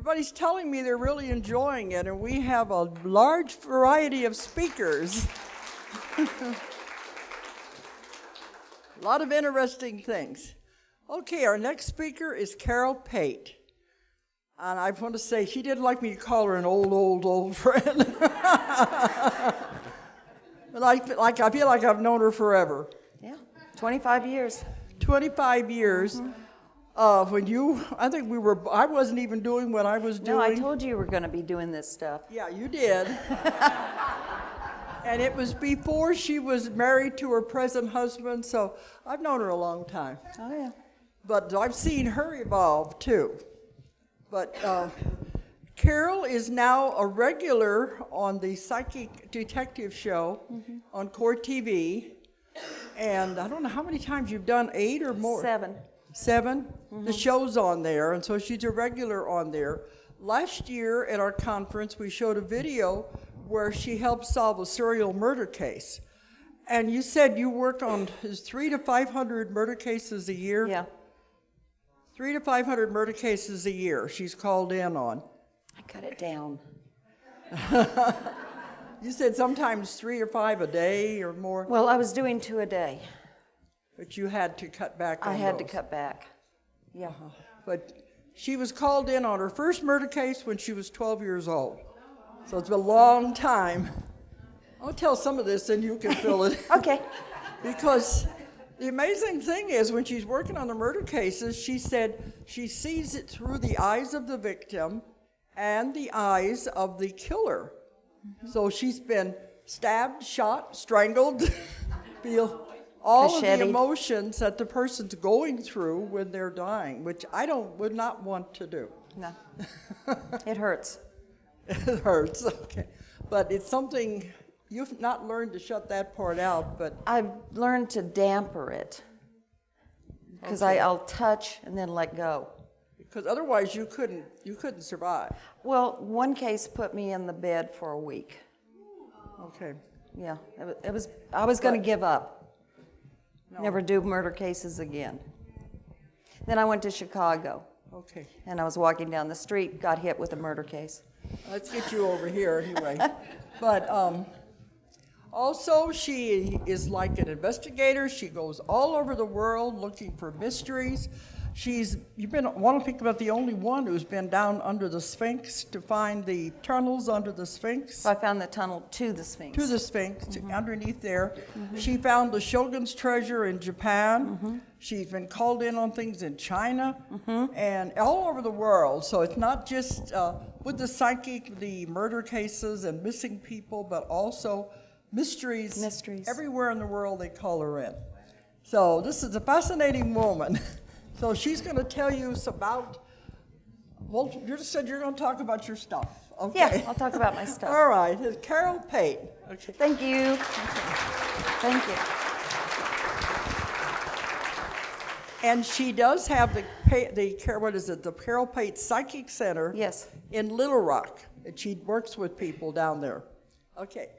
everybody's telling me they're really enjoying it, and we have a large variety of speakers. A lot of interesting things. Okay, our next speaker is Carol Pate. And I want to say, she didn't like me to call her an old friend. But I feel like I've known her forever. Yeah, 25 years. 25 years. Mm-hmm. I wasn't even doing what I was doing. No, I told you were going to be doing this stuff. Yeah, you did. And it was before she was married to her present husband, so I've known her a long time. Oh, yeah. But I've seen her evolve, too. But Carol is now a regular on the Psychic Detective Show on Core TV. And I don't know how many times you've done, 8 or more? 7. 7? Mm-hmm. The show's on there, and so she's a regular on there. Last year at our conference, we showed a video where she helped solve a serial murder case. And you said you work on 300 to 500 murder cases a year? Yeah. 300 to 500 murder cases a year she's called in on. I cut it down. You said sometimes 3 or 5 a day or more? Well, I was doing 2 a day. But you had to cut back on I had those. to cut back. Yeah. But she was called in on her first murder case when she was 12 years old. So it's been a long time. I'll tell some of this and you can fill it. Okay. Because the amazing thing is when she's working on the murder cases, she said she sees it through the eyes of the victim and the eyes of the killer. Mm-hmm. So she's been stabbed, shot, strangled, feel all of the emotions that the person's going through when they're dying, which I would not want to do. No. It hurts. It hurts, okay. But it's something, you've not learned to shut that part out, but... I've learned to damper it. Because okay. I'll touch and then let go. Because otherwise you couldn't survive. Well, one case put me in the bed for a week. Okay. Yeah, I was going to give up. No. Never do murder cases again. Then I went to Chicago. Okay. And I was walking down the street, got hit with a murder case. Let's get you over here anyway. But also she is like an investigator. She goes all over the world looking for mysteries. Want to think about the only one who's been down under the Sphinx to find the tunnels under the Sphinx. So I found the tunnel to the Sphinx. To the Sphinx, underneath there. Mm-hmm. She found the Shogun's treasure in Japan. Mm-hmm. She's been called in on things in China and all over the world. So it's not just with the psychic, the murder cases and missing people, but also mysteries. Everywhere in the world they call her in. So this is a fascinating woman. So she's going to tell you about, well, you just said you're going to talk about your stuff. Okay. Yeah, I'll talk about my stuff. All right. It's Carol Pate. Okay. Thank you. Thank you. And she does have the Carol Pate Psychic Center. Yes. In Little Rock. And she works with people down there. Okay.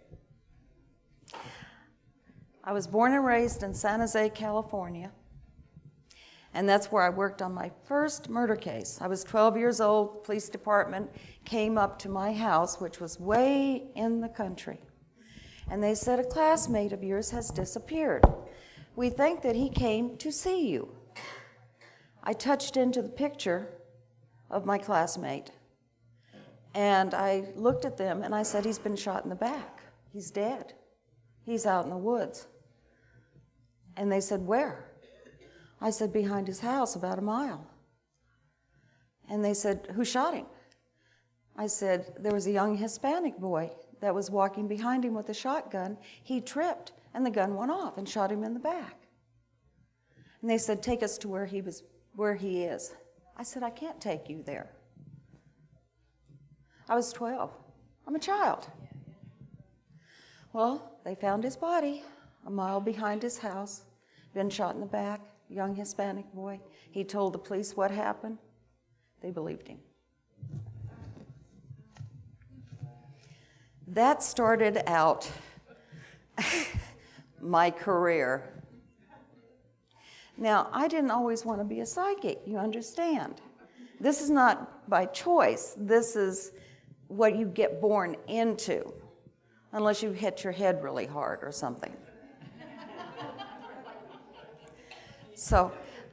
I was born and raised in San Jose, California. And that's where I worked on my first murder case. I was 12 years old. Police department came up to my house, which was way in the country. And they said, a classmate of yours has disappeared. We think that he came to see you. I touched into the picture of my classmate. And I looked at them and I said, he's been shot in the back. He's dead. He's out in the woods. And they said, where? I said, behind his house, about a mile. And they said, who shot him? I said, there was a young Hispanic boy that was walking behind him with a shotgun. He tripped, and the gun went off and shot him in the back. And they said, take us to where he is. I said, I can't take you there. I was 12. I'm a child. Well, they found his body a mile behind his house, been shot in the back. Young Hispanic boy. He told the police what happened. They believed him. That started out my career. Now, I didn't always want to be a psychic, you understand. This is not by choice. This is what you get born into, unless you hit your head really hard or something. So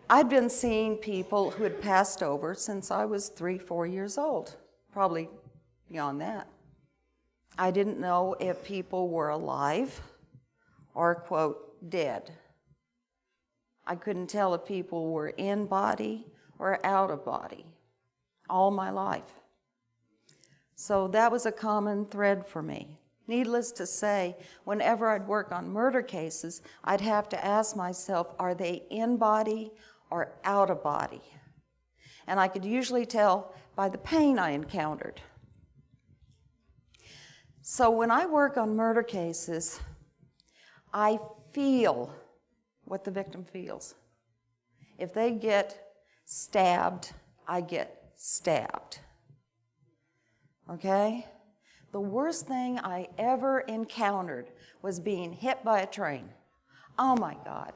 I'd been seeing people who had passed over since I was 3, 4 years old, probably beyond that. I didn't know if people were alive or, quote, dead. I couldn't tell if people were in body or out of body all my life. So that was a common thread for me. Needless to say, whenever I'd work on murder cases, I'd have to ask myself, are they in body or out of body? And I could usually tell by the pain I encountered. So when I work on murder cases, I feel what the victim feels. If they get stabbed, I get stabbed. Okay? The worst thing I ever encountered was being hit by a train. Oh my God.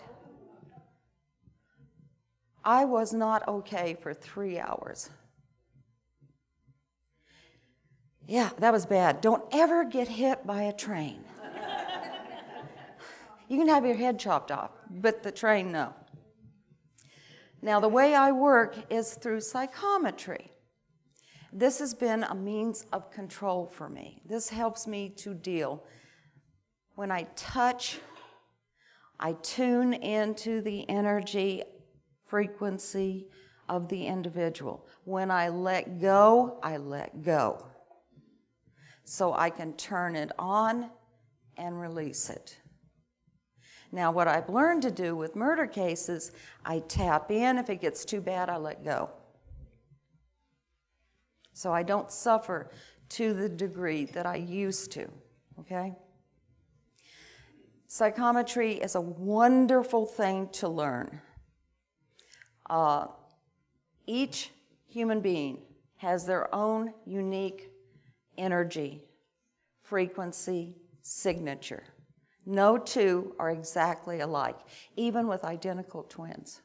I was not okay for 3 hours. Yeah, that was bad. Don't ever get hit by a train. You can have your head chopped off, but the train, no. Now, the way I work is through psychometry. This has been a means of control for me. This helps me to deal. When I touch, I tune into the energy frequency of the individual. When I let go, I let go. So I can turn it on and release it. Now, what I've learned to do with murder cases, I tap in. If it gets too bad, I let go. So I don't suffer to the degree that I used to, okay? Psychometry is a wonderful thing to learn. Each human being has their own unique energy, frequency, signature. No two are exactly alike, even with identical twins.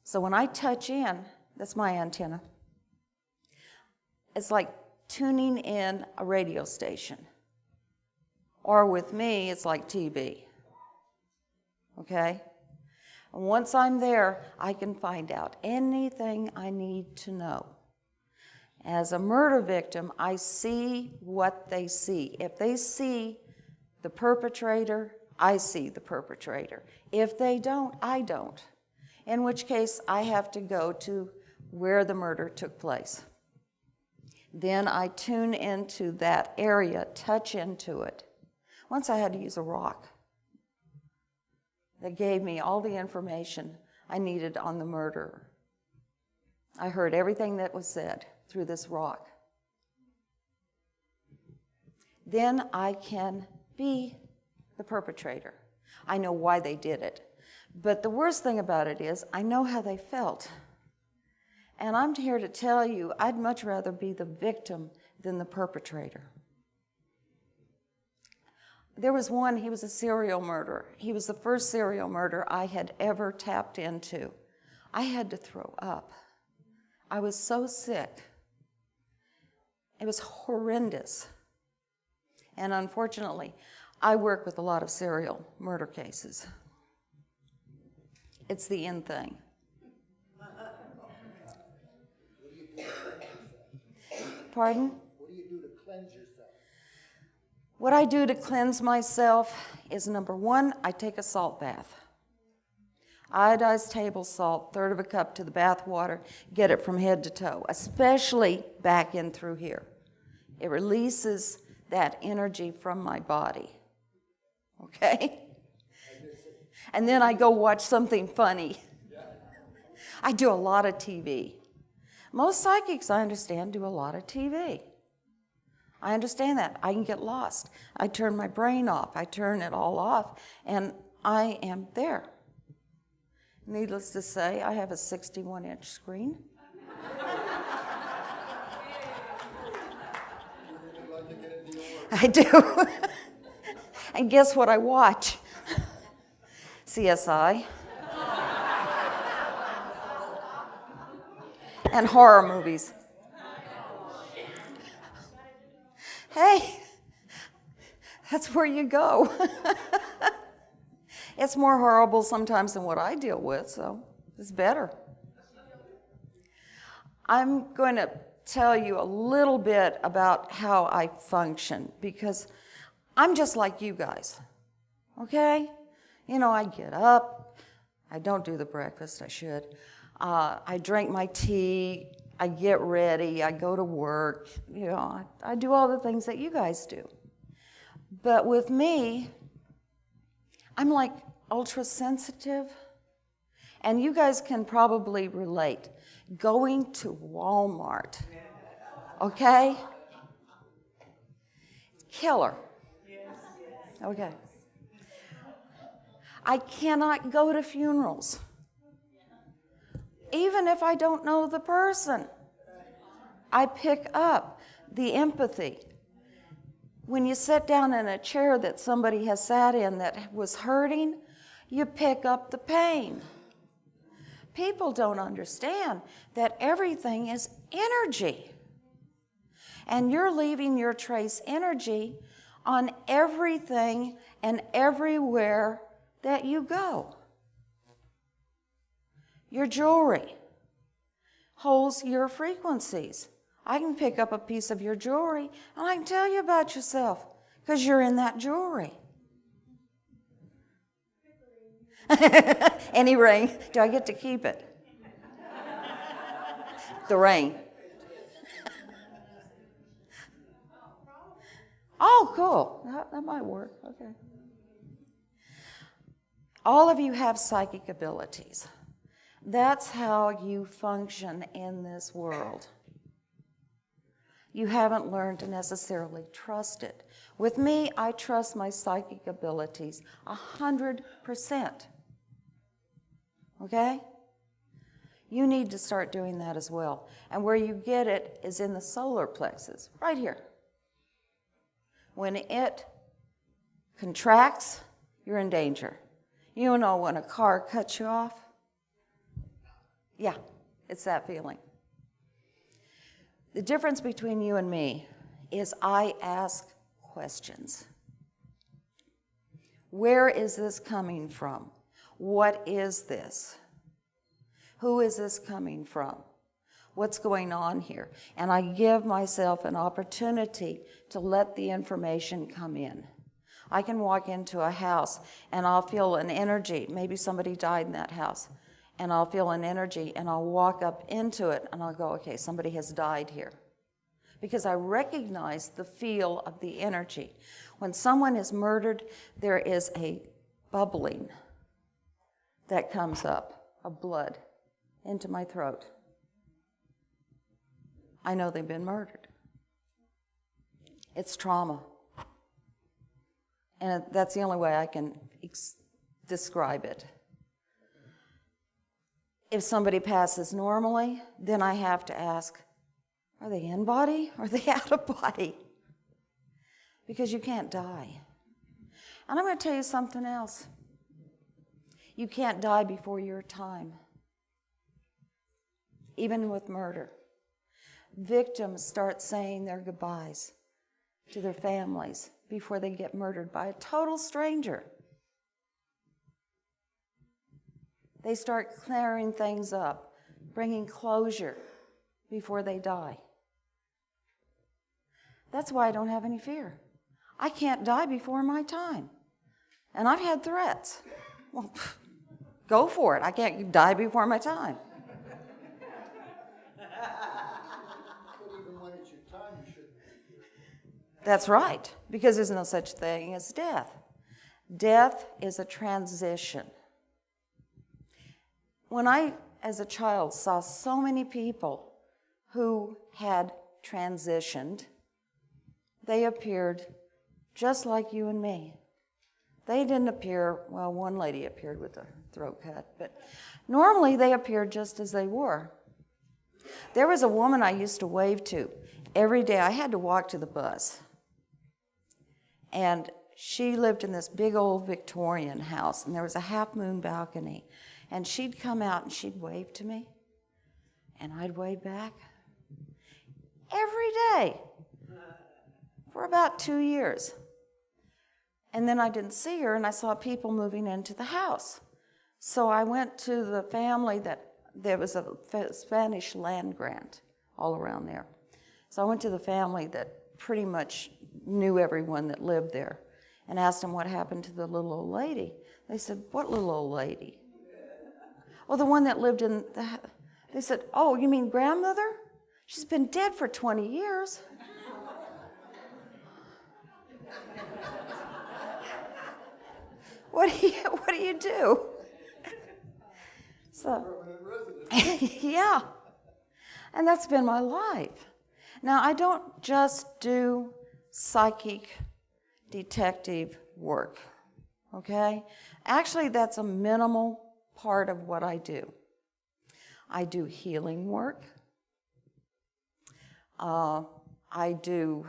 So when I touch in, that's my antenna. It's like tuning in a radio station. Or with me, it's like TV. Okay? And once I'm there, I can find out anything I need to know. As a murder victim, I see what they see. If they see the perpetrator, I see the perpetrator. If they don't, I don't. In which case, I have to go to where the murder took place. Then I tune into that area, touch into it. Once I had to use a rock that gave me all the information I needed on the murderer. I heard everything that was said through this rock. Then I can be the perpetrator. I know why they did it. But the worst thing about it is I know how they felt. And I'm here to tell you, I'd much rather be the victim than the perpetrator. There was one, he was a serial murderer. He was the first serial murderer I had ever tapped into. I had to throw up. I was so sick. It was horrendous. And unfortunately, I work with a lot of serial murder cases. It's the in thing. Pardon? What do you do to cleanse yourself? What I do to cleanse myself is, number one, I take a salt bath. Iodized table salt, 1/3 of a cup to the bath water, get it from head to toe, especially back in through here. It releases that energy from my body, okay? And then I go watch something funny. I do a lot of TV. Most psychics, I understand, do a lot of TV. I understand that. I can get lost. I turn my brain off. I turn it all off, and I am there. Needless to say, I have a 61-inch screen. I do. And guess what I watch? CSI. and horror movies. Hey, that's where you go. It's more horrible sometimes than what I deal with, so it's better. I'm going to tell you a little bit about how I function, because I'm just like you guys, okay? You know, I get up, I don't do the breakfast, I should. I drink my tea, I get ready, I go to work, you know, I do all the things that you guys do. But with me, I'm like ultra sensitive, and you guys can probably relate. Going to Walmart, okay? Killer. Okay. I cannot go to funerals, even if I don't know the person. I pick up the empathy. When you sit down in a chair that somebody has sat in that was hurting, you pick up the pain. People don't understand that everything is energy. And you're leaving your trace energy on everything and everywhere that you go. Your jewelry holds your frequencies. I can pick up a piece of your jewelry and I can tell you about yourself because you're in that jewelry. Any ring? Do I get to keep it? The ring. Oh, cool. That might work. Okay. All of you have psychic abilities. That's how you function in this world. You haven't learned to necessarily trust it. With me, I trust my psychic abilities 100%. Okay? You need to start doing that as well. And where you get it is in the solar plexus, right here. When it contracts, you're in danger. You know when a car cuts you off? Yeah, it's that feeling. The difference between you and me is I ask questions. Where is this coming from? What is this? Who is this coming from? What's going on here? And I give myself an opportunity to let the information come in. I can walk into a house and I'll feel an energy. Maybe somebody died in that house. And I'll feel an energy and I'll walk up into it and I'll go, okay, somebody has died here. Because I recognize the feel of the energy. When someone is murdered, there is a bubbling that comes up of blood into my throat. I know they've been murdered. It's trauma. And that's the only way I can describe it. If somebody passes normally, then I have to ask, are they in body or are they out of body? Because you can't die. And I'm going to tell you something else. You can't die before your time. Even with murder. Victims start saying their goodbyes to their families before they get murdered by a total stranger. They start clearing things up, bringing closure before they die. That's why I don't have any fear. I can't die before my time. And I've had threats. Well, go for it. I can't die before my time. Even when it's your time, you shouldn't be here. That's right, because there's no such thing as death. Death is a transition. When I, as a child, saw so many people who had transitioned, they appeared just like you and me. They didn't appear, well, one lady appeared with a throat cut, but normally they appeared just as they were. There was a woman I used to wave to every day. I had to walk to the bus. And she lived in this big old Victorian house, and there was a half-moon balcony. And she'd come out and she'd wave to me. And I'd wave back every day for about 2 years. And then I didn't see her, and I saw people moving into the house. So I went to the family there was a Spanish land grant all around there. So I went to the family that pretty much knew everyone that lived there and asked them what happened to the little old lady. They said, "What little old lady?" "Well, the one that lived in the..." They said, "Oh, you mean grandmother? She's been dead for 20 years. What do you do? So, yeah, and that's been my life. Now, I don't just do psychic detective work, okay? Actually, that's a minimal part of what I do. I do healing work. I do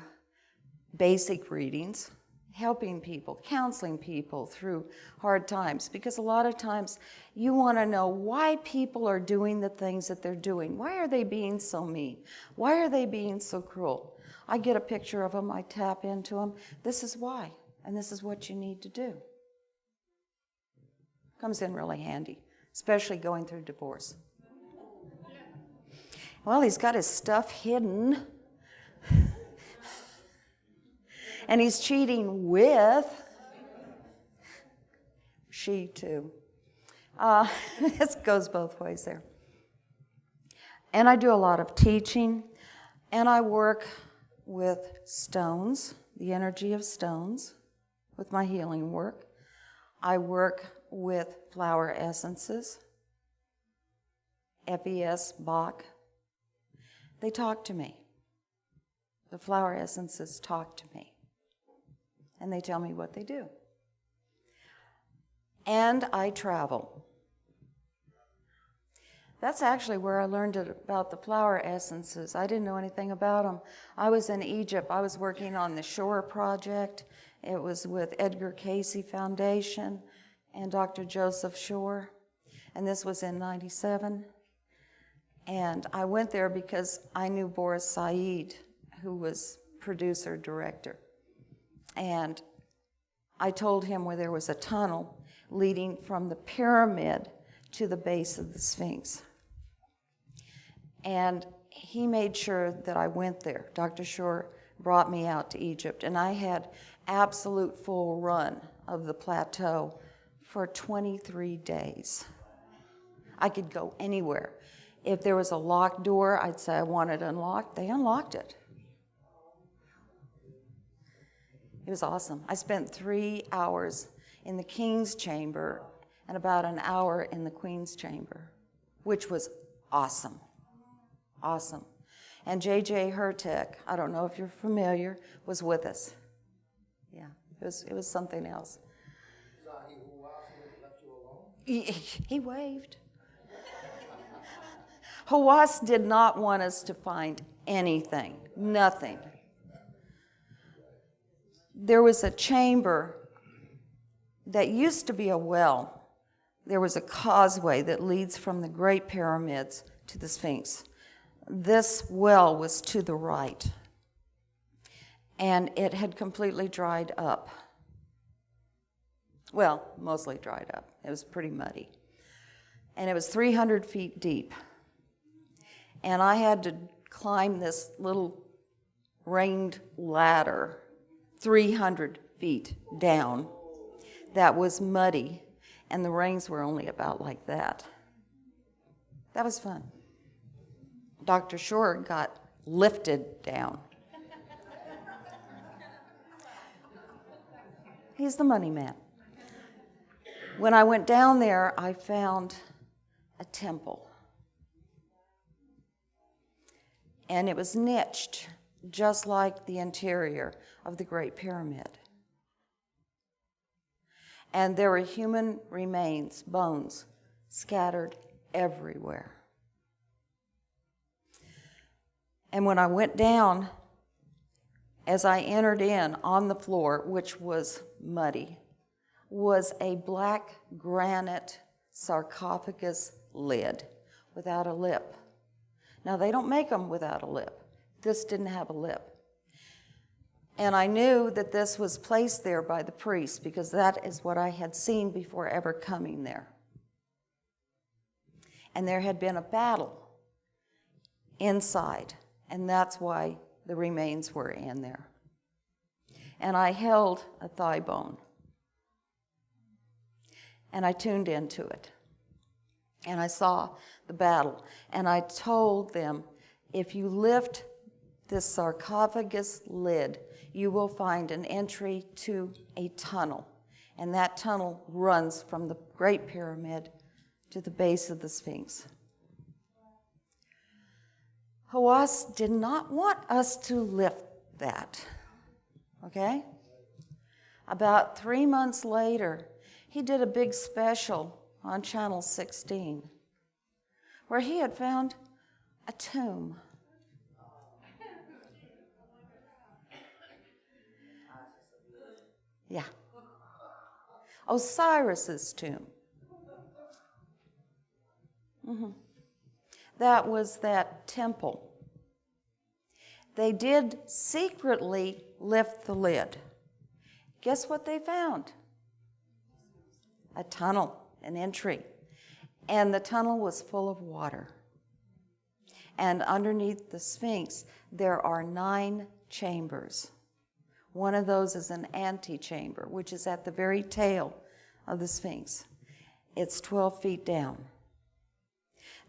basic readings, helping people, counseling people through hard times, because a lot of times you want to know why people are doing the things that they're doing. Why are they being so mean? Why are they being so cruel? I get a picture of them, I tap into them. This is why, and this is what you need to do. Comes in really handy, especially going through divorce. Well, he's got his stuff hidden. And he's cheating with she too. This goes both ways there. And I do a lot of teaching, and I work with stones, the energy of stones, with my healing work. I work with flower essences, FES, Bach. They talk to me. The flower essences talk to me. And they tell me what they do. And I travel. That's actually where I learned about the flower essences. I didn't know anything about them. I was in Egypt. I was working on the Shore Project. It was with Edgar Cayce Foundation and Dr. Joseph Shore. And this was in '97. And I went there because I knew Boris Said, who was producer, director. And I told him where there was a tunnel leading from the pyramid to the base of the Sphinx. And he made sure that I went there. Dr. Shore brought me out to Egypt, and I had absolute full run of the plateau for 23 days. I could go anywhere. If there was a locked door, I'd say I want it unlocked. They unlocked it. It was awesome. I spent 3 hours in the King's Chamber and about an hour in the Queen's Chamber, which was awesome. Awesome. And J.J. Hertek, I don't know if you're familiar, was with us. Yeah, it was something else. He waved. Hawas did not want us to find anything, nothing. There was a chamber that used to be a well. There was a causeway that leads from the Great Pyramids to the Sphinx. This well was to the right, and it had completely dried up. Well, mostly dried up. It was pretty muddy. And it was 300 feet deep. And I had to climb this little ringed ladder 300 feet down that was muddy, and the rings were only about like that. That was fun. Dr. Shore got lifted down. He's the money man. When I went down there, I found a temple. And it was niched, just like the interior of the Great Pyramid. And there were human remains, bones, scattered everywhere. And when I went down, as I entered in on the floor, which was muddy, was a black granite sarcophagus lid without a lip. Now, they don't make them without a lip. This didn't have a lip. And I knew that this was placed there by the priest because that is what I had seen before ever coming there. And there had been a battle inside, and that's why the remains were in there. And I held a thigh bone, and I tuned into it. And I saw the battle, and I told them, if you lift this sarcophagus lid, you will find an entry to a tunnel. And that tunnel runs from the Great Pyramid to the base of the Sphinx. Hawas did not want us to lift that, okay? About 3 months later, he did a big special on Channel 16 where he had found a tomb. Yeah. Osiris's tomb. That was that temple. They did secretly lift the lid. Guess what they found? A tunnel, an entry. And the tunnel was full of water. And underneath the Sphinx, there are 9 chambers. One of those is an antechamber, which is at the very tail of the Sphinx. It's 12 feet down.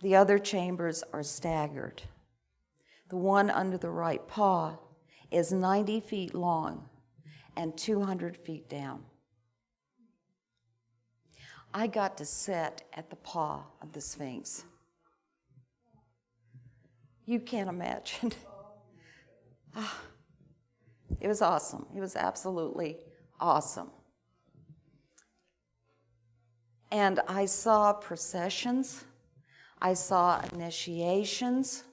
The other chambers are staggered. The one under the right paw is 90 feet long and 200 feet down. I got to sit at the paw of the Sphinx. You can't imagine. It was awesome. It was absolutely awesome. And I saw processions. I saw initiations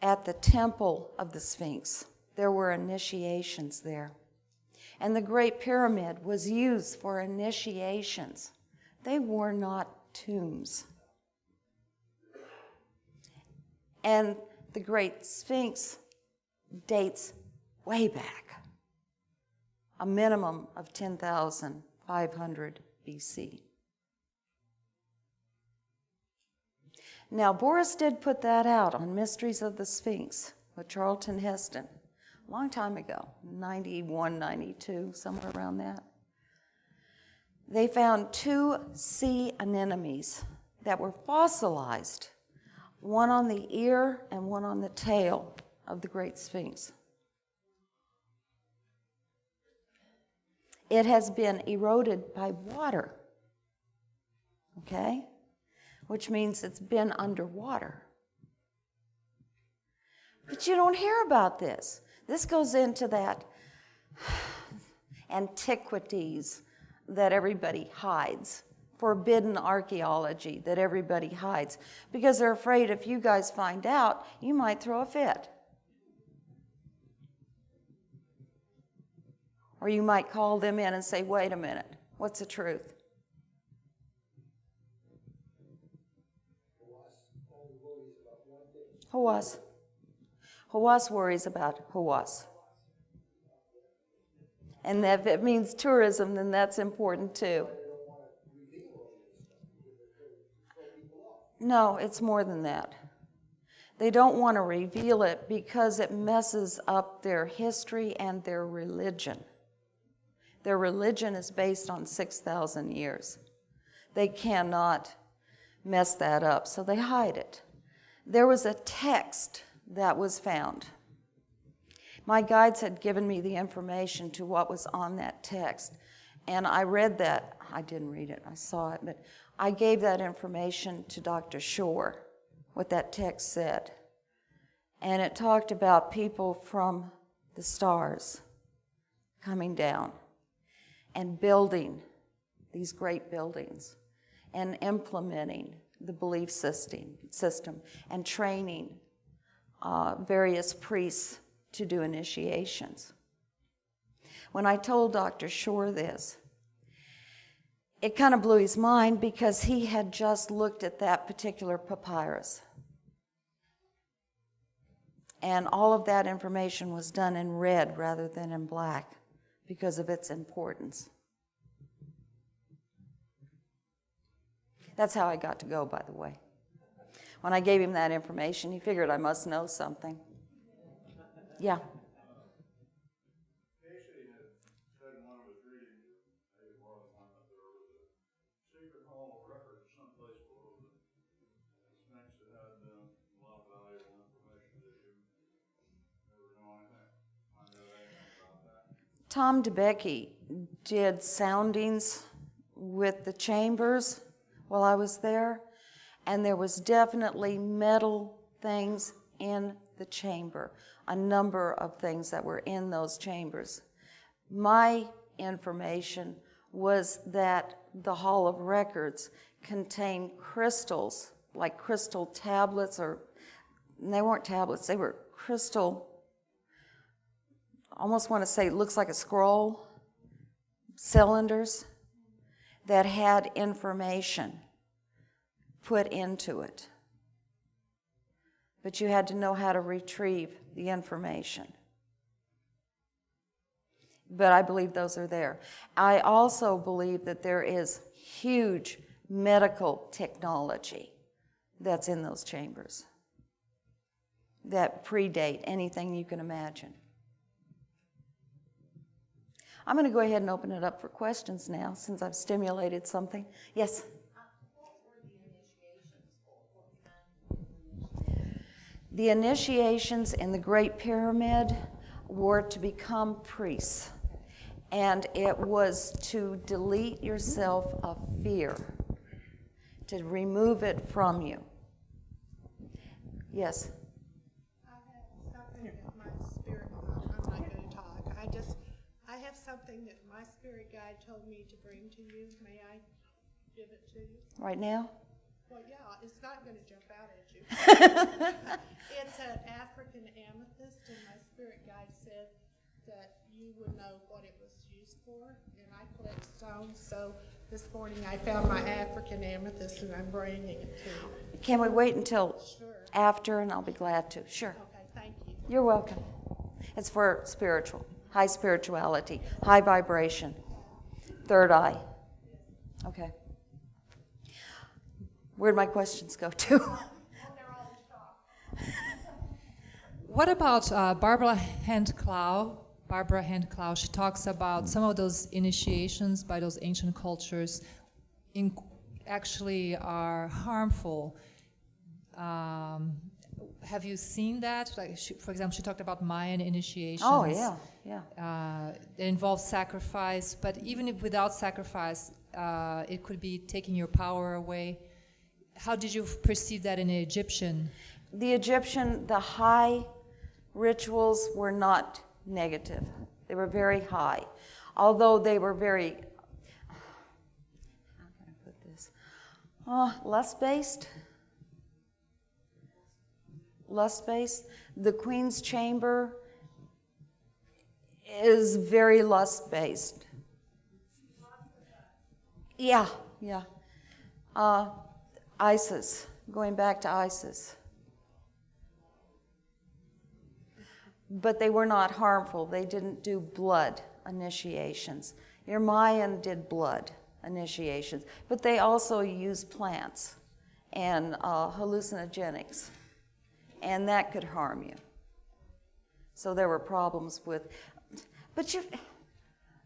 at the temple of the Sphinx. There were initiations there. And the Great Pyramid was used for initiations. They were not tombs. And the Great Sphinx dates way back, a minimum of 10,500 BC. Now, Boris did put that out on Mysteries of the Sphinx with Charlton Heston a long time ago, 91, 92, somewhere around that. They found 2 sea anemones that were fossilized, one on the ear and one on the tail of the Great Sphinx. It has been eroded by water, okay? Which means it's been underwater. But you don't hear about this. This goes into that antiquities that everybody hides, forbidden archaeology that everybody hides, because they're afraid if you guys find out, you might throw a fit. Or you might call them in and say, wait a minute, what's the truth? Hawas. Hawas worries about Hawas. And if it means tourism, then that's important too. No, it's more than that. They don't want to reveal it because it messes up their history and their religion. Their religion is based on 6,000 years. They cannot mess that up, so they hide it. There was a text that was found. My guides had given me the information to what was on that text, and I read that. I didn't read it, I saw it, but I gave that information to Dr. Shore, what that text said. And it talked about people from the stars coming down and building these great buildings and implementing the belief system and training various priests to do initiations. When I told Dr. Shore this, it kind of blew his mind because he had just looked at that particular papyrus And all of that information was done in red rather than in black because of its importance. That's how I got to go, by the way. When I gave him that information, he figured I must know something. Yeah. Casey had said in one of his readings, maybe more than one, that there was a secret hall of records someplace below the Sphinx that had a lot of valuable information that you never know anything. I know anything about that. Tom DeBecke did soundings with the chambers while I was there, and there was definitely metal things in the chamber, a number of things that were in those chambers. My information was that the Hall of Records contained crystals, like crystal tablets, or they weren't tablets, they were crystal, I almost want to say it looks like a scroll, cylinders that had information put into it. But you had to know how to retrieve the information. But I believe those are there. I also believe that there is huge medical technology that's in those chambers that predate anything you can imagine. I'm going to go ahead and open it up for questions now, since I've stimulated something. Yes? What were the initiations for? The initiations in the Great Pyramid were to become priests, and it was to delete yourself of fear, to remove it from you. Yes? I have something that my spirit, I'm not going to talk. I have something that my spirit guide told me to bring to you. May I give it to you? Right now? Well, yeah, it's not going to jump out at you. It's an African amethyst, and my spirit guide said that you would know what it was used for. And I collect stones, so this morning I found my African amethyst, and I'm bringing it to you. Can we wait until Sure. after, and I'll be glad to. Sure. Okay, thank you. You're welcome. It's for spiritual, high spirituality, high vibration, third eye. Okay. Where'd my questions go to? What about Barbara Handclough? She talks about some of those initiations by those ancient cultures actually are harmful. Have you seen that? Like, for example, she talked about Mayan initiations. Oh, yeah. It involves sacrifice, but even if without sacrifice, it could be taking your power away. How did you perceive that in the Egyptian? The high rituals were not negative. They were very high. Although they were very, how can I put this? Lust-based. Lust-based. The Queen's Chamber is very lust-based. Yeah. Isis, going back to Isis. But they were not harmful. They didn't do blood initiations. Your Mayan did blood initiations, but they also used plants and hallucinogenics, and that could harm you. So there were problems with, but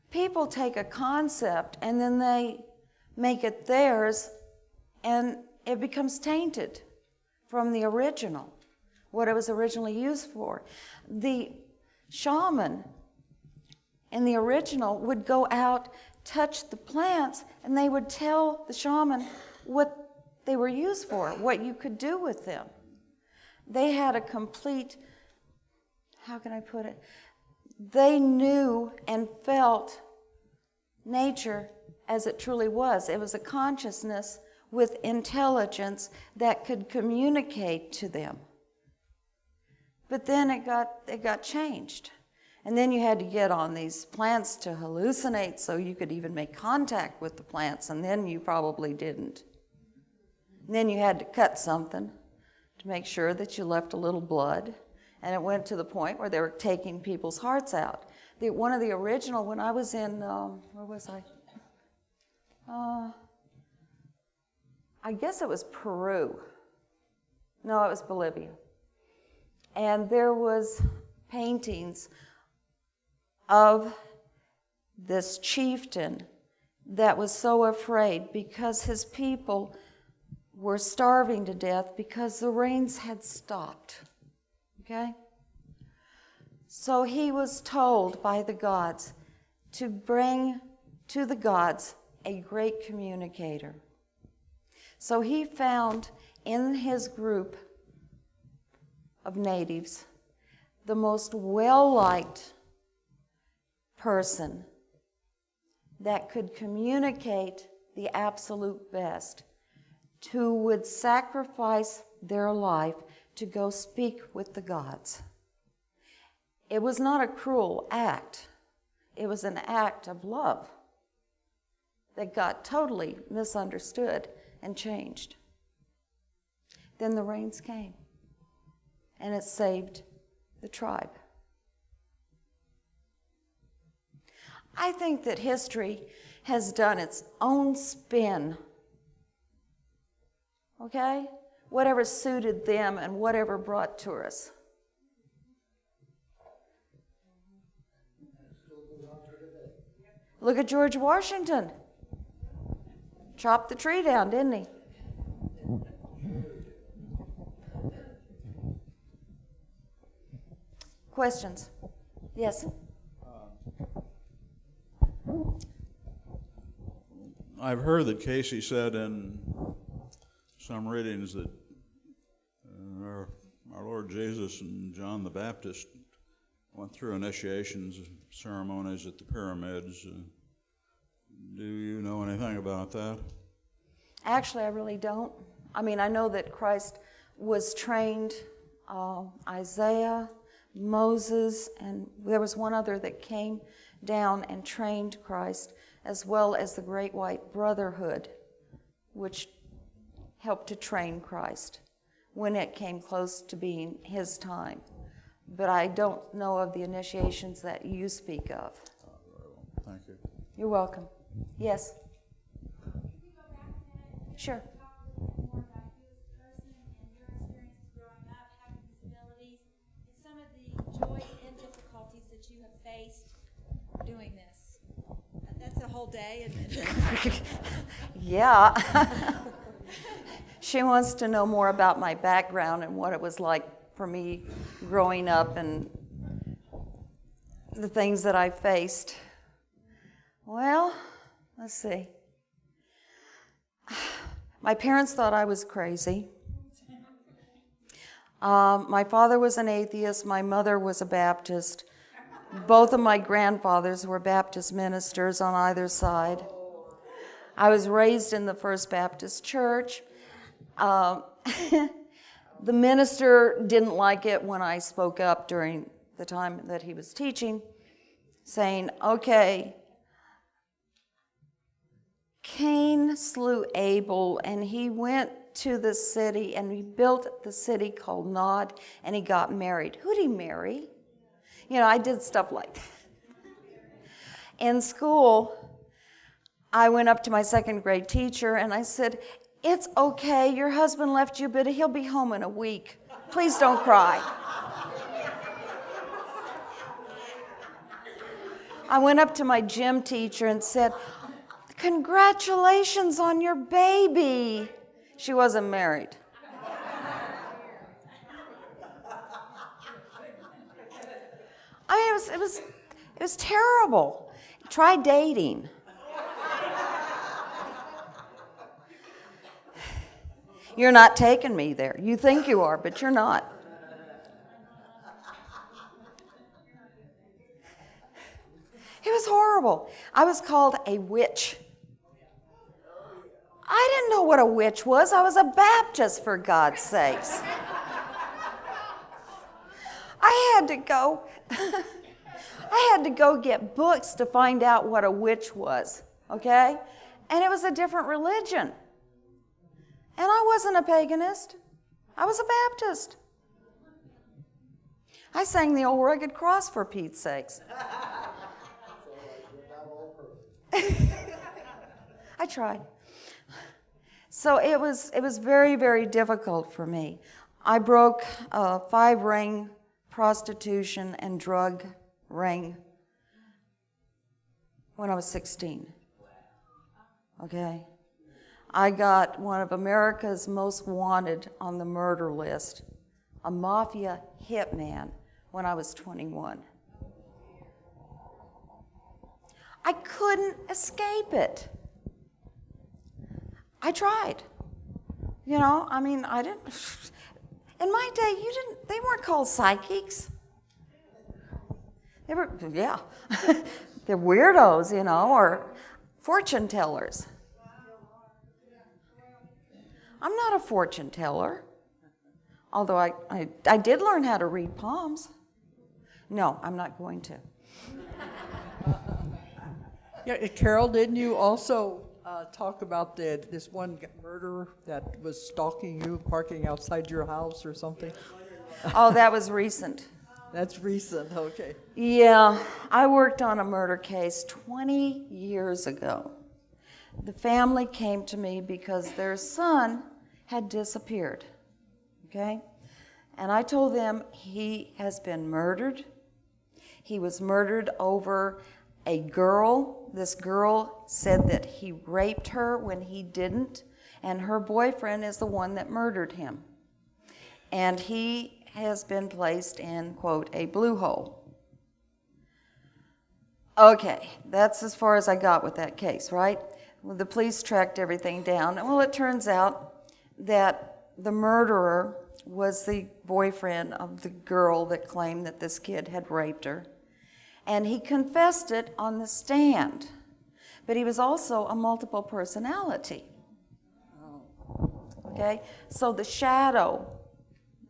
people take a concept and then they make it theirs, and it becomes tainted from the original, what it was originally used for. The shaman in the original would go out, touch the plants, and they would tell the shaman what they were used for, what you could do with them. They had a complete, how can I put it? They knew and felt nature as it truly was. It was a consciousness with intelligence that could communicate to them. But then it got changed. And then you had to get on these plants to hallucinate so you could even make contact with the plants, and then you probably didn't. And then you had to cut something to make sure that you left a little blood, And it went to the point where they were taking people's hearts out. One of the original, when I was in, where was I? I guess it was Peru. No, it was Bolivia. And there was paintings of this chieftain that was so afraid because his people were starving to death because the rains had stopped. Okay? So he was told by the gods to bring to the gods a great communicator. So he found in his group of natives the most well-liked person that could communicate the absolute best, who would sacrifice their life to go speak with the gods. It was not a cruel act. It was an act of love that got totally misunderstood and changed. Then the rains came, and it saved the tribe. I think that history has done its own spin, okay? Whatever suited them and whatever brought tourists. Look at George Washington. Chopped the tree down, didn't he? Questions? Yes? I've heard that Casey said in some readings that our Lord Jesus and John the Baptist went through initiations ceremonies at the pyramids. Do you know anything about that? Actually, I really don't. I mean, I know that Christ was trained, Isaiah, Moses, and there was one other that came down and trained Christ, as well as the Great White Brotherhood, which helped to train Christ when it came close to being his time. But I don't know of the initiations that you speak of. Thank you. You're welcome. Yes? Sure. Joys and difficulties that you have faced doing this. That's a whole day, isn't it? Yeah. She wants to know more about my background and what it was like for me growing up and the things that I faced. Well, let's see. My parents thought I was crazy. My father was an atheist. My mother was a Baptist. Both of my grandfathers were Baptist ministers on either side. I was raised in the First Baptist Church. The minister didn't like it when I spoke up during the time that he was teaching, saying, okay, Cain slew Abel, and he went to the city, and he built the city called Nod, and he got married. Who'd he marry? You know, I did stuff like that. In school, I went up to my second grade teacher, and I said, it's okay, your husband left you, but he'll be home in a week. Please don't cry. I went up to my gym teacher and said, congratulations on your baby. She wasn't married. I mean, it was terrible. Try dating. You're not taking me there. You think you are, but you're not. It was horrible. I was called a witch. I didn't know what a witch was. I was a Baptist, for God's sakes. I had to go get books to find out what a witch was, okay? And it was a different religion. And I wasn't a paganist. I was a Baptist. I sang the old Rugged Cross for Pete's sakes. I tried. So it was very, very difficult for me. I broke a 5-ring prostitution and drug ring when I was 16. Okay? I got one of America's most wanted on the murder list, a mafia hitman, when I was 21. I couldn't escape it. I tried. You know, I mean, I didn't. In my day, they weren't called psychics. They were, yeah. They're weirdos, you know, or fortune tellers. I'm not a fortune teller, although I did learn how to read palms. No, I'm not going to. Yeah, Carol, didn't you also talk about this one murderer that was stalking you, parking outside your house or something? Oh, that was recent. That's recent, okay. Yeah, I worked on a murder case 20 years ago. The family came to me because their son had disappeared, okay? And I told them he has been murdered. He was murdered over a girl. This girl said that he raped her when he didn't, and her boyfriend is the one that murdered him. And he has been placed in, quote, a blue hole. Okay, that's as far as I got with that case, right? Well, the police tracked everything down. Well, it turns out that the murderer was the boyfriend of the girl that claimed that this kid had raped her. And he confessed it on the stand. But he was also a multiple personality. Okay? So the shadow,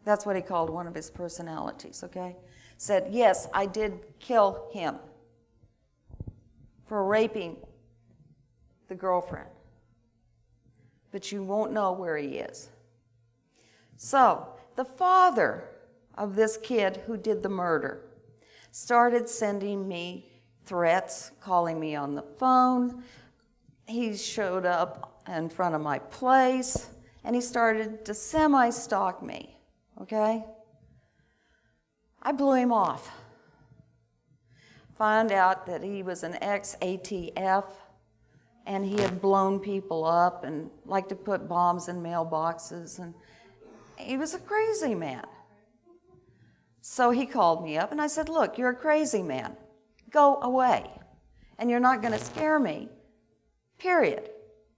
that's what he called one of his personalities, okay? Said, yes, I did kill him for raping the girlfriend. But you won't know where he is. So the father of this kid who did the murder started sending me threats, calling me on the phone. He showed up in front of my place, and he started to semi-stalk me, okay? I blew him off. Found out that he was an ex-ATF, and he had blown people up and liked to put bombs in mailboxes, and he was a crazy man. So he called me up, and I said, look, you're a crazy man. Go away. And you're not going to scare me, period,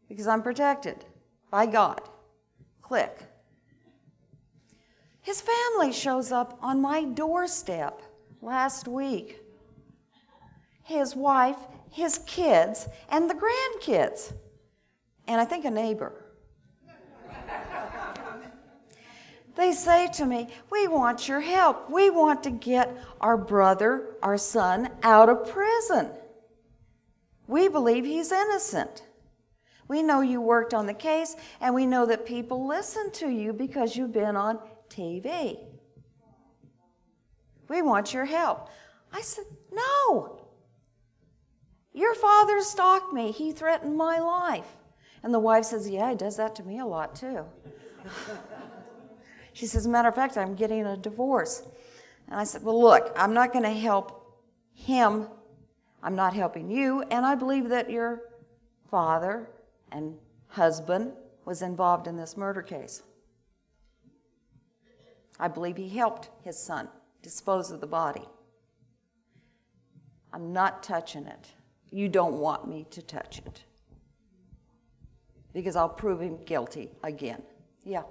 because I'm protected by God. Click. His family shows up on my doorstep last week. His wife, his kids, and the grandkids, and I think a neighbor. They say to me, we want your help. We want to get our brother, our son, out of prison. We believe he's innocent. We know you worked on the case, and we know that people listen to you because you've been on TV. We want your help. I said, no. Your father stalked me. He threatened my life. And the wife says, yeah, he does that to me a lot, too. She says, as a matter of fact, I'm getting a divorce. And I said, well, look, I'm not going to help him. I'm not helping you. And I believe that your father and husband was involved in this murder case. I believe he helped his son dispose of the body. I'm not touching it. You don't want me to touch it. Because I'll prove him guilty again. Yeah.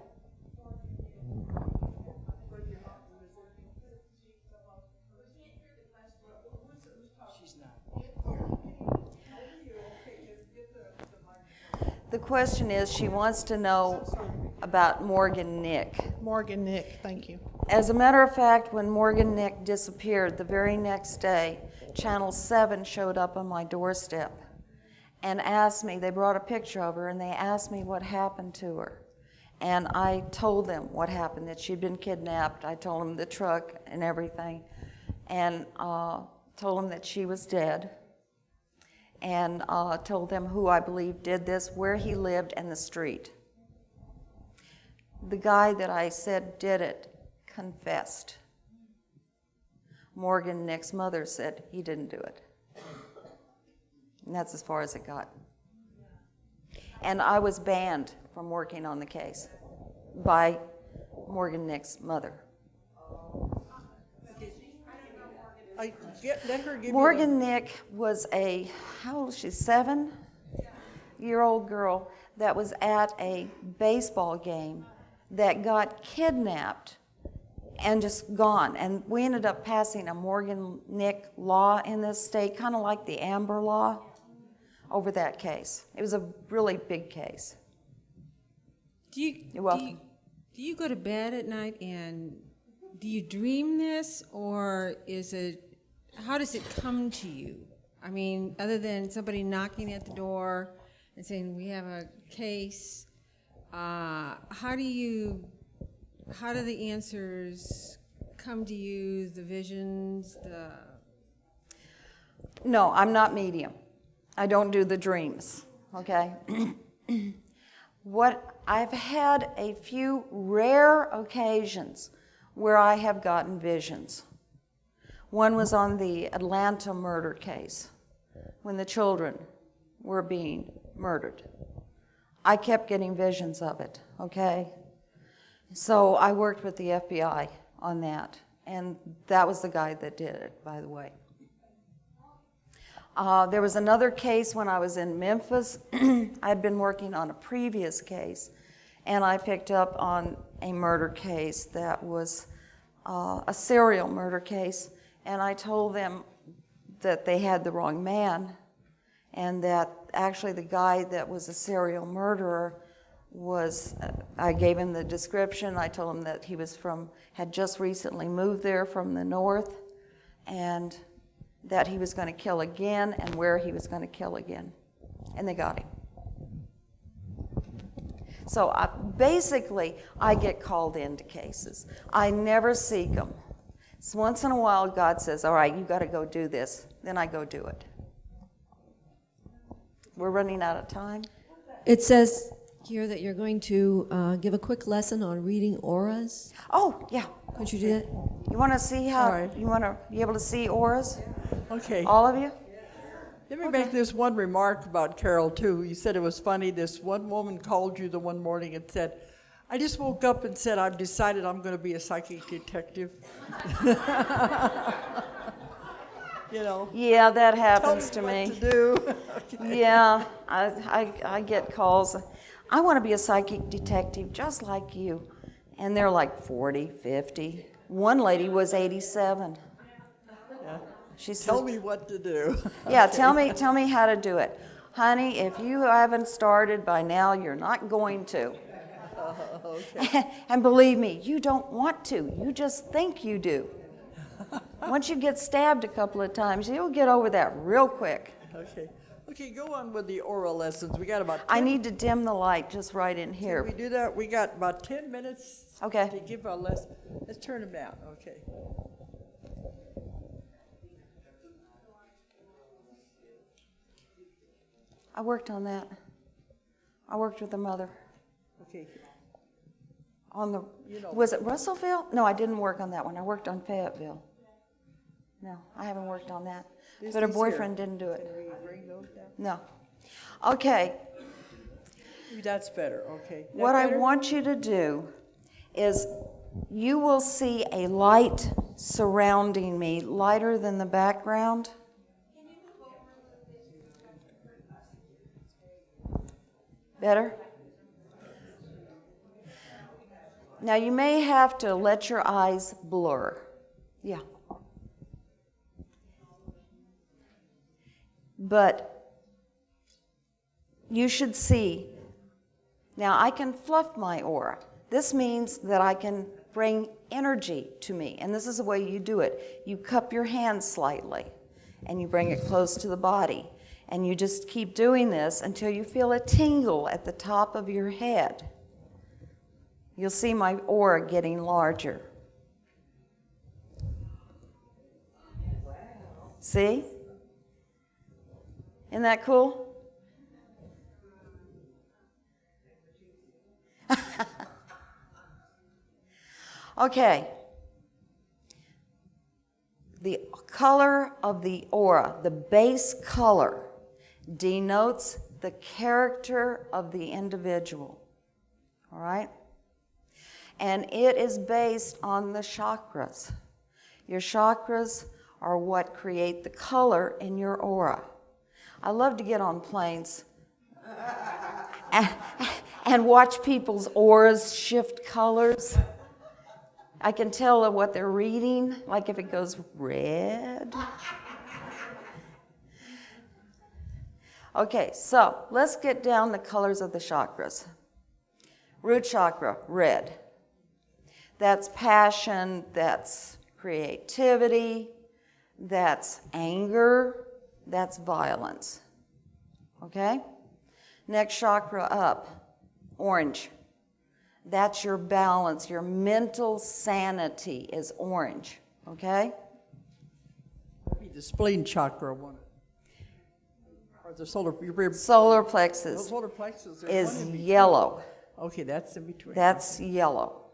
The question is, she wants to know about Morgan Nick. Morgan Nick, thank you. As a matter of fact, when Morgan Nick disappeared, the very next day, Channel 7 showed up on my doorstep and asked me, they brought a picture of her, and they asked me what happened to her. And I told them what happened, that she'd been kidnapped. I told them the truck and everything, and told them that she was dead, and told them who I believe did this, where he lived, and the street. The guy that I said did it confessed. Morgan, Nick's mother, said he didn't do it. And that's as far as it got. And I was banned from working on the case by Morgan, Nick's mother. Let her give Morgan Nick was how old is she, 7-year-old girl that was at a baseball game that got kidnapped and just gone. And we ended up passing a Morgan Nick law in this state, kind of like the Amber Law, over that case. It was a really big case. You're welcome. Do you go to bed at night and do you dream this, or how does it come to you? I mean, other than somebody knocking at the door and saying, we have a case, how do the answers come to you, the visions, No, I'm not medium. I don't do the dreams, okay? I've had a few rare occasions where I have gotten visions. One was on the Atlanta murder case, when the children were being murdered. I kept getting visions of it, okay? So I worked with the FBI on that, and that was the guy that did it, by the way. There was another case when I was in Memphis. I'd been working on a previous case, and I picked up on a murder case that was a serial murder case, and I told them that they had the wrong man, and that actually the guy that was a serial murderer was, I gave him the description. I told him that he had just recently moved there from the north, and that he was going to kill again, and where he was going to kill again. And they got him. So basically, I get called into cases. I never seek them. So once in a while, God says, all right, you got to go do this. Then I go do it. We're running out of time. It says here that you're going to give a quick lesson on reading auras. Oh, yeah. Could you do that? You want to see how, All right. you want to be able to see auras? Okay. All of you? Let me make this one remark about Carol, too. You said it was funny. This one woman called you the one morning and said, I just woke up and said, I've decided I'm going to be a psychic detective. You know. Yeah, that happens to Tell me me. what to do. Okay. Yeah, I get calls. I want to be a psychic detective just like you. And they're like 40, 50. One lady was 87. Yeah. She said, Tell me what to do. yeah, tell me how to do it. Honey, if you haven't started by now, you're not going to. Okay. And believe me, you don't want to. You just think you do. Once you get stabbed a couple of times, you'll get over that real quick. Okay. Okay, go on with the oral lessons. We got about 10 I need to dim the light just right in Can here. we do that? We got about 10 minutes Okay. to give our lesson. Let's turn them down. Okay. I worked on that. I worked with the mother. Okay. On the, You know. was it Russellville? No, I didn't work on that one. I worked on Fayetteville. No, I haven't worked on that. This But her is boyfriend here. didn't do it. Can we bring those down? No. Okay, That's better. Okay. That what I better? want you to do is you will see a light surrounding me, lighter than the background. Better? Now you may have to let your eyes blur. Yeah. But you should see. Now I can fluff my aura. This means that I can bring energy to me. And this is the way you do it. You cup your hand slightly and you bring it close to the body. And you just keep doing this until you feel a tingle at the top of your head. you'll see my aura getting larger. See? Isn't that cool? Okay. The color of the aura, the base color, denotes the character of the individual. All right? And it is based on the chakras. Your chakras are what create the color in your aura. I love to get on planes and watch people's auras shift colors. I can tell what they're reading, like if it goes red. Okay, so let's get down the colors of the chakras. Root chakra, red. That's passion, that's creativity, that's anger, that's violence. Okay? Next chakra up, orange. That's your balance, your mental sanity is orange. Okay? The spleen chakra one. Or the solar plexus solar plexus is yellow. Okay, that's in between. That's yellow.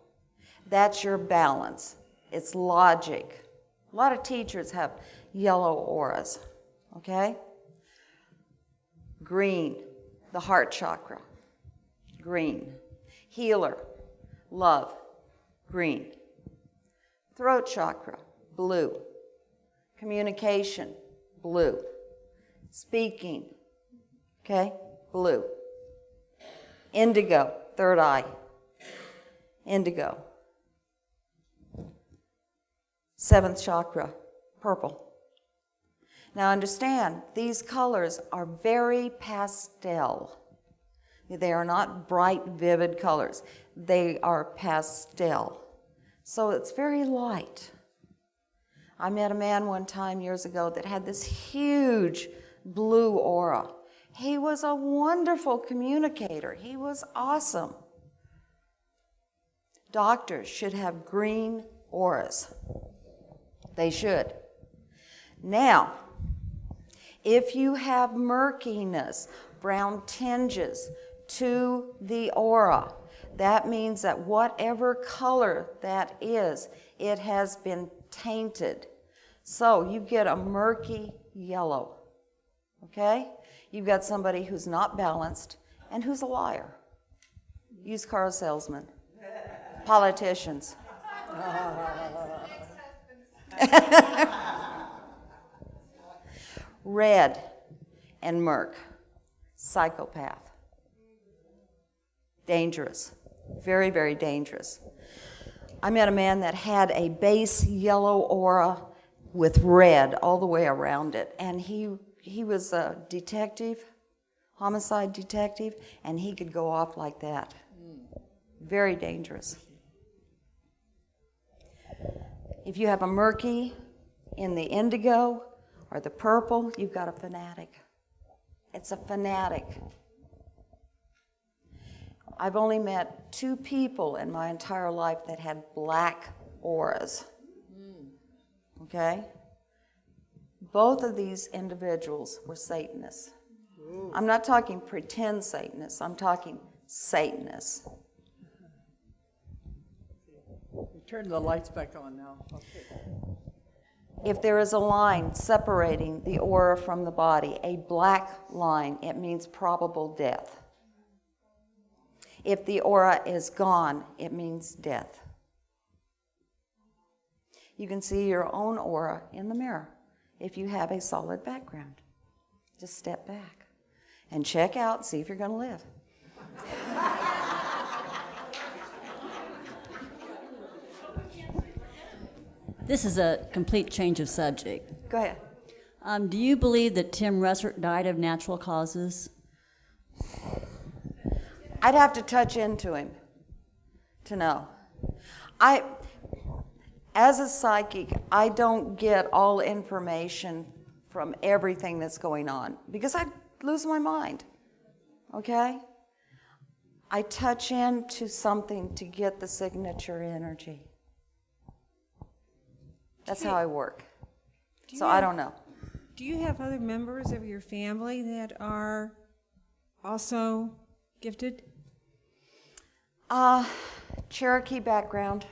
That's your balance. It's logic. A lot of teachers have yellow auras. Okay? Green, the heart chakra. Green. Healer, love, green. Throat chakra, blue. Communication, blue. Speaking, okay, blue. Indigo, third eye, indigo. Seventh chakra, purple. Now understand, these colors are very pastel. They are not bright, vivid colors. They are pastel. So it's very light. I met a man one time years ago that had this huge blue aura. He was a wonderful communicator. He was awesome. Doctors should have green auras. They should. Now, if you have murkiness, brown tinges to the aura, that means that whatever color that is, it has been tainted. So you get a murky yellow, okay? You've got somebody who's not balanced and who's a liar. Used car salesman, politicians. Red and murk, psychopath. Dangerous, very, very dangerous. I met a man that had a base yellow aura with red all the way around it, and he was a detective, homicide detective, and he could go off like that. Very dangerous. If you have a murky in the indigo or the purple, you've got a fanatic. It's a fanatic. I've only met 2 people in my entire life that had black auras. Okay? Both of these individuals were Satanists. I'm not talking pretend Satanists. I'm talking Satanists. Turn the lights back on now. Okay. If there is a line separating the aura from the body, a black line, it means probable death. If the aura is gone, it means death. You can see your own aura in the mirror if you have a solid background. Just step back and check out, see if you're going to live. This is a complete change of subject. Go ahead. Do you believe that Tim Russert died of natural causes? I'd have to touch into him to know. As a psychic, I don't get all information from everything that's going on because I'd lose my mind, okay? I touch into something to get the signature energy. That's how I work. So I don't know. Do you have other members of your family that are also gifted? Cherokee background.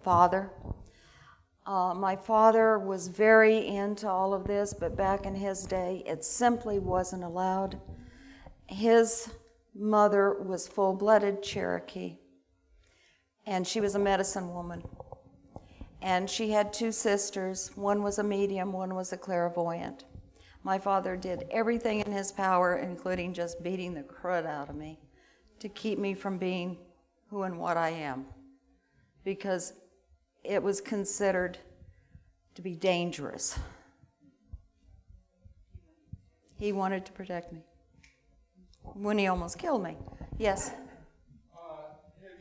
Father. My father was very into all of this, but back in his day, it simply wasn't allowed. His mother was full-blooded Cherokee, and she was a medicine woman. And she had two sisters. One was a medium, one was a clairvoyant. My father did everything in his power, including just beating the crud out of me, to keep me from being who and what I am, because it was considered to be dangerous. He wanted to protect me when he almost killed me. Yes? Have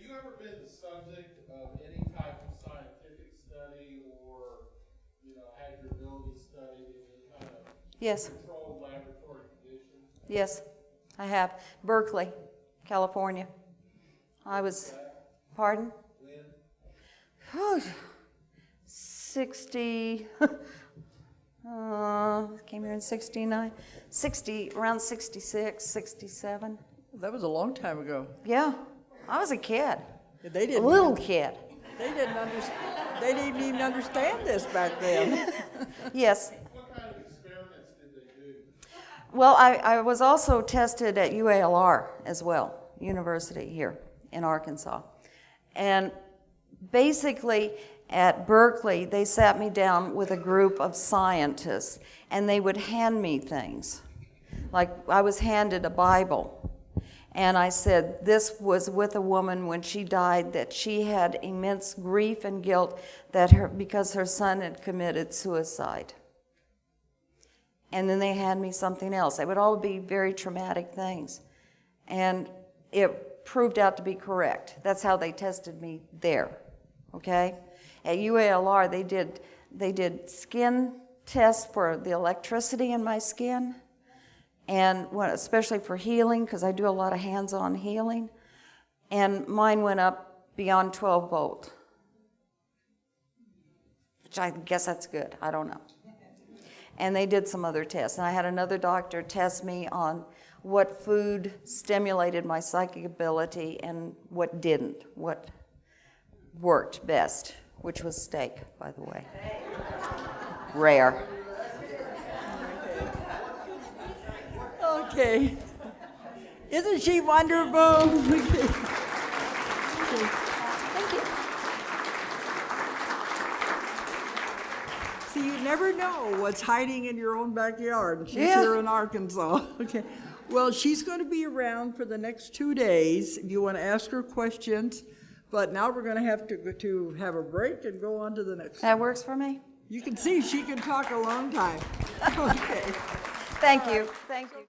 you ever been the subject of any type of scientific study or, had your ability studied in any kind of Yes. controlled laboratory conditions? Yes, I have. Berkeley, California. I was, pardon? When? 60, came here in 69, around 66, 67. That was a long time ago. Yeah, I was a kid, They a didn't. little kid. They didn't even understand this back then. Yes. What kind of experiments did they do? Well, I was also tested at UALR as well, university here in Arkansas. And basically, at Berkeley, they sat me down with a group of scientists, and they would hand me things. Like, I was handed a Bible, and I said, this was with a woman when she died, that she had immense grief and guilt because her son had committed suicide. And then they hand me something else. It would all be very traumatic things. And it proved out to be correct. That's how they tested me there, okay? At UALR, they did skin tests for the electricity in my skin, and especially for healing, because I do a lot of hands-on healing, and mine went up beyond 12 volt, which I guess that's good. I don't know. And they did some other tests, and I had another doctor test me on what food stimulated my psychic ability and what didn't, what worked best, which was steak, by the way. Rare. Okay. Isn't she wonderful? Thank you. See, you never know what's hiding in your own backyard. She's Yeah. here in Arkansas. Okay. Well, she's going to be around for the next 2 days if you want to ask her questions. But now we're going to have to have a break and go on to the next That one. works for me? You can see she can talk a long time. Okay. Thank you. Thank you.